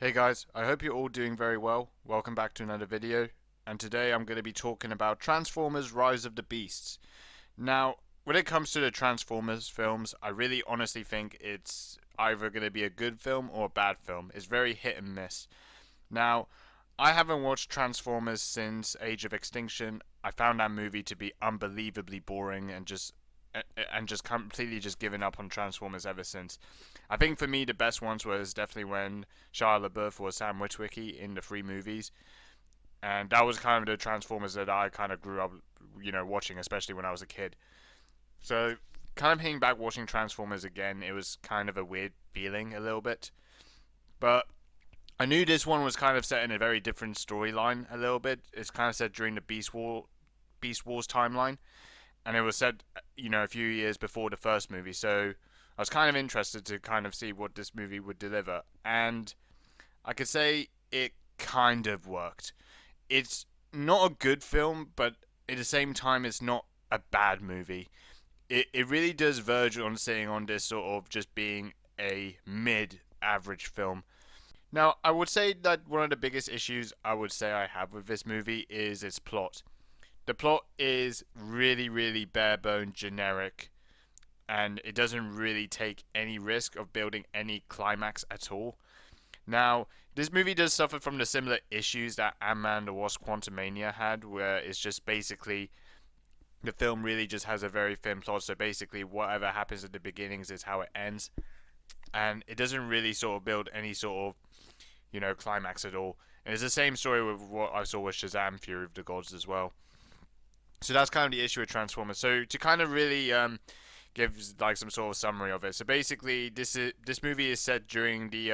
Hey guys, I hope you're all doing very well. Welcome back to another video. And today I'm going to be talking about Transformers Rise of the Beasts. Now, when it comes to the Transformers films, I really honestly think it's either going to be a good film or a bad film. It's very hit and miss. Now, I haven't watched Transformers since Age of Extinction. I found that movie to be unbelievably boring and just completely just given up on Transformers ever since. I think for me the best ones was definitely when Shia LaBeouf was Sam Witwicky in the three movies, and that was kind of the Transformers that I kind of grew up, watching, especially when I was a kid. So, kind of hitting back watching Transformers again, it was kind of a weird feeling a little bit, but I knew this one was kind of set in a very different storyline a little bit. It's kind of set during the Beast Wars timeline, and it was set, a few years before the first movie. So I was kind of interested to kind of see what this movie would deliver, and I could say it kind of worked. It's not a good film, but at the same time, it's not a bad movie. It really does verge on sitting on this sort of just being a mid-average film. Now, I would say that one of the biggest issues I would say I have with this movie is its plot. The plot is really, really bare bone generic, and it doesn't really take any risk of building any climax at all. Now, this movie does suffer from the similar issues that Ant-Man the Wasp Quantumania had, where it's just basically the film really just has a very thin plot, so basically whatever happens at the beginnings is how it ends, and it doesn't really sort of build any sort of, climax at all. And it's the same story with what I saw with Shazam Fury of the Gods as well. So that's kind of the issue with Transformers. So to kind of really give like some sort of summary of it. So basically, this movie is set during the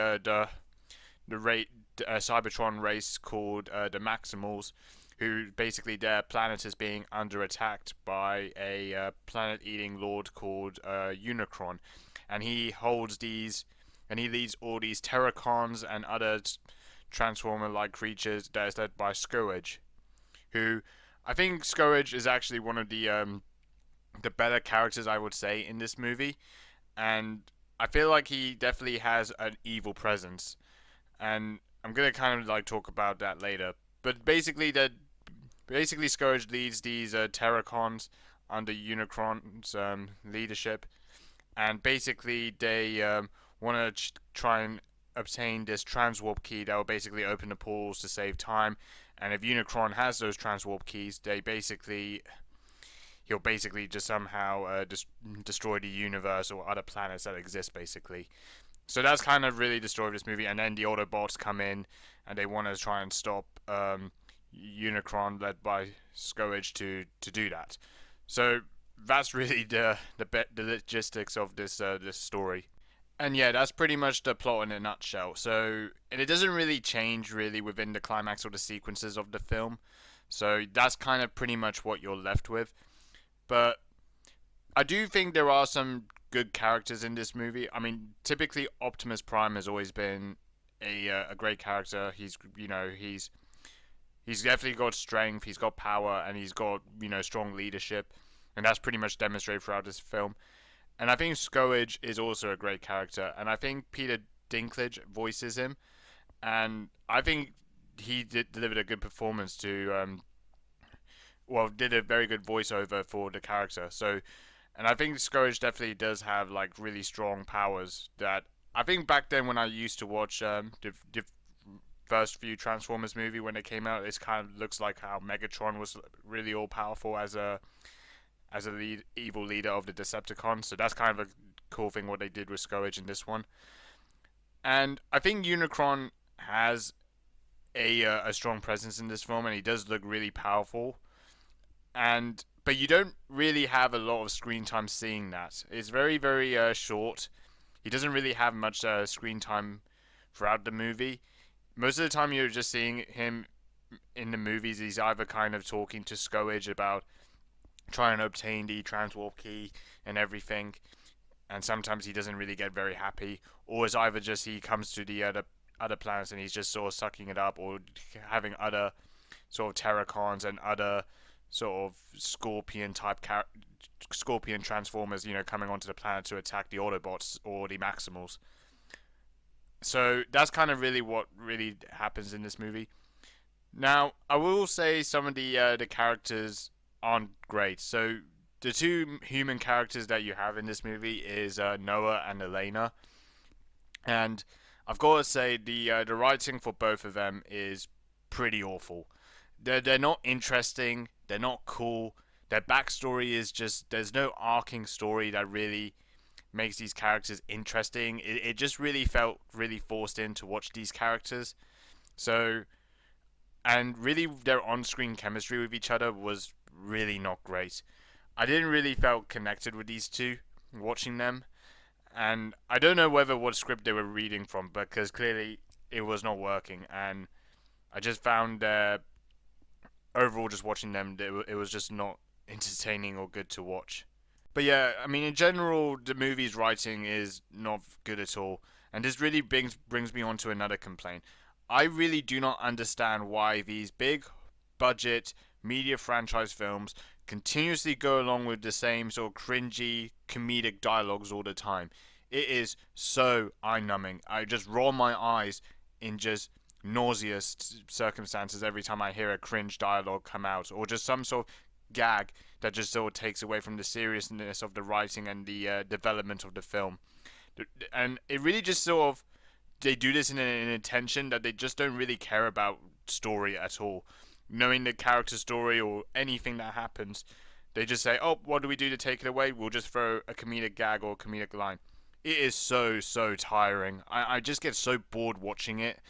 Cybertron race called the Maximals, who basically their planet is being under attack by a planet-eating lord called Unicron, and he holds these, and he leads all these Terracons and other Transformer-like creatures that is led by Scourge, who I think Scourge is actually one of the better characters I would say in this movie, and I feel like he definitely has an evil presence, and I'm gonna kind of like talk about that later. But basically Scourge leads these Terracons under Unicron's leadership, and basically they want to try and obtain this transwarp key that will basically open the portals to save time. And if Unicron has those transwarp keys, he'll basically just somehow destroy the universe or other planets that exist, basically. So that's kind of really the story of this movie. And then the Autobots come in and they want to try and stop Unicron, led by Scourge, to do that. So that's really the logistics of this story. And yeah, that's pretty much the plot in a nutshell. So, and it doesn't really change really within the climax or the sequences of the film. So that's kind of pretty much what you're left with. But I do think there are some good characters in this movie. I mean, typically Optimus Prime has always been a great character. He's definitely got strength, he's got power, and he's got strong leadership, and that's pretty much demonstrated throughout this film. And I think Scourge is also a great character, and I think Peter Dinklage voices him, and I think he delivered a good performance did a very good voiceover for the character. So, and I think Scourge definitely does have like really strong powers that I think back then when I used to watch the first few Transformers movie when they came out, it kind of looks like how Megatron was really all powerful as a evil leader of the Decepticons. So that's kind of a cool thing what they did with Scourge in this one. And I think Unicron has a strong presence in this film, and he does look really powerful. And but you don't really have a lot of screen time seeing that. It's very very short. He doesn't really have much screen time throughout the movie. Most of the time you're just seeing him in the movies. He's either kind of talking to Scourge about trying to obtain the transwarp key and everything, and sometimes he doesn't really get very happy, or it's either just he comes to the other planets and he's just sort of sucking it up, or having other sort of Terracons and other sort of scorpion transformers, coming onto the planet to attack the Autobots or the Maximals. So that's kind of really what really happens in this movie. Now, I will say some of the characters aren't great. So the two human characters that you have in this movie is Noah and Elena, and I've got to say the writing for both of them is pretty awful. They're not interesting. They're not cool. Their backstory is just there's no arcing story that really makes these characters interesting. It just really felt really forced in to watch these characters. So and really their on-screen chemistry with each other was really not great. I didn't really felt connected with these two watching them, and I don't know whether what script they were reading from because clearly it was not working, and I just found overall just watching them it was just not entertaining or good to watch. But yeah, I mean in general the movie's writing is not good at all, and this really brings me on to another complaint. I really do not understand why these big budget media franchise films continuously go along with the same sort of cringy comedic dialogues all the time. It is so eye-numbing. I just roll my eyes in just nauseous circumstances every time I hear a cringe dialogue come out, or just some sort of gag that just sort of takes away from the seriousness of the writing and the development of the film. And it really just sort of they do this in an intention that they just don't really care about story at all. Knowing the character story or anything that happens, they just say, "Oh, what do we do to take it away? We'll just throw a comedic gag or a comedic line." It is so tiring. I just get so bored watching it.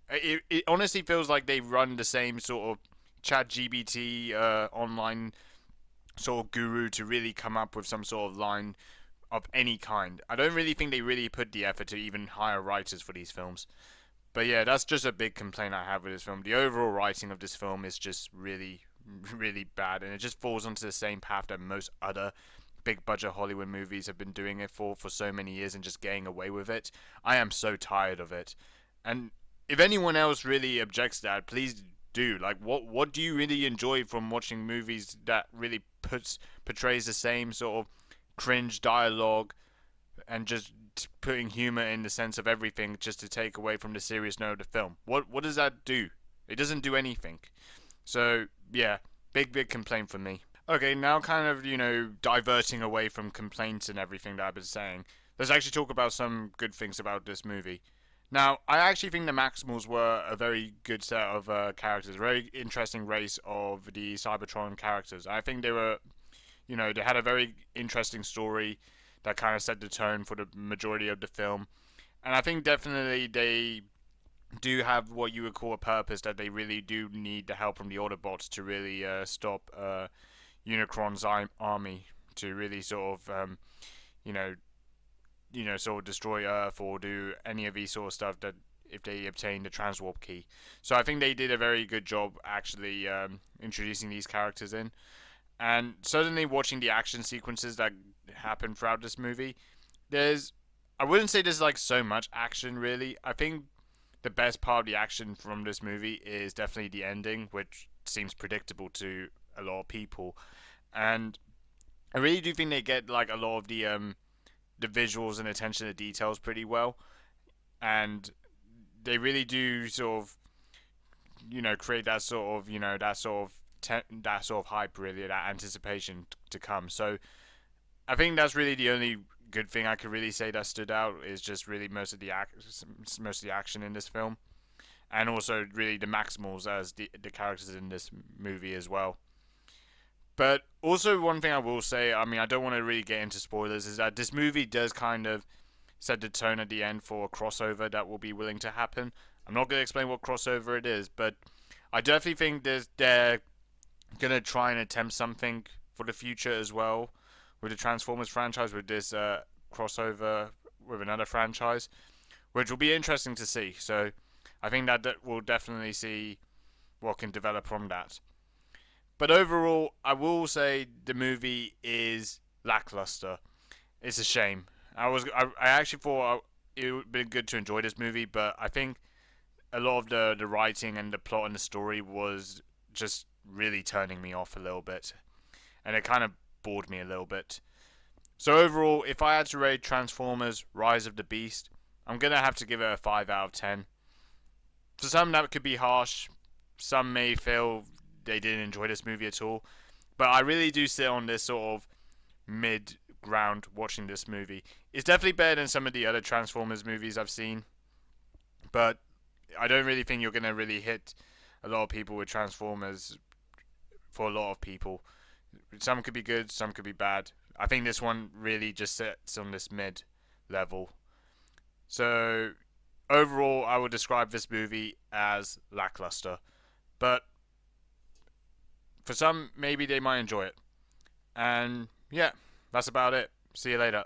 It honestly feels like they run the same sort of chat GBT online sort of guru to really come up with some sort of line of any kind. I don't really think they really put the effort to even hire writers for these films. But yeah, that's just a big complaint I have with this film. The overall writing of this film is just really bad, and it just falls onto the same path that most other big budget Hollywood movies have been doing it for so many years and just getting away with it. I am so tired of it. And if anyone else really objects to that, please do. Like, what do you really enjoy from watching movies that really portrays the same sort of cringe dialogue and just putting humor in the sense of everything just to take away from the serious note of the film? What does that do? It doesn't do anything. So yeah, big complaint for me. Okay, now kind of diverting away from complaints and everything that I've been saying, let's actually talk about some good things about this movie. Now, I actually think the Maximals were a very good set of characters, a very interesting race of the Cybertron characters. I think they were, they had a very interesting story that kind of set the tone for the majority of the film. And I think definitely they do have what you would call a purpose, that they really do need the help from the Autobots to really stop Unicron's army, to really sort of, you know, sort of destroy Earth or do any of these sort of stuff that if they obtain the transwarp key. So I think they did a very good job actually introducing these characters in. And certainly watching the action sequences that happen throughout this movie, I wouldn't say there's like so much action really. I think the best part of the action from this movie is definitely the ending, which seems predictable to a lot of people. And I really do think they get like a lot of the visuals and attention to details pretty well, and they really do sort of create that sort of that sort of hype, really, that anticipation to come. So I think that's really the only good thing I could really say that stood out, is just really most of the action in this film, and also really the Maximals as the characters in this movie as well. But also one thing I will say, I mean, I don't want to really get into spoilers, is that this movie does kind of set the tone at the end for a crossover that will be willing to happen. I'm not going to explain what crossover it is, but I definitely think they're going to try and attempt something for the future as well with the Transformers franchise, with this crossover with another franchise, which will be interesting to see. So I think that we'll definitely see what can develop from that. But overall, I will say the movie is lackluster. It's a shame. I actually thought it would be good to enjoy this movie, but I think a lot of the writing and the plot and the story was just really turning me off a little bit, and it kind of bored me a little bit. So overall, if I had to rate Transformers: Rise of the Beast, I'm gonna have to give it a 5 out of 10. For some, that could be harsh. Some may feel they didn't enjoy this movie at all. But I really do sit on this sort of mid ground watching this movie. It's definitely better than some of the other Transformers movies I've seen. But I don't really think you're going to really hit a lot of people with Transformers for a lot of people. Some could be good, some could be bad. I think this one really just sits on this mid level. So overall, I would describe this movie as lackluster. But for some, maybe they might enjoy it. And yeah, that's about it. See you later.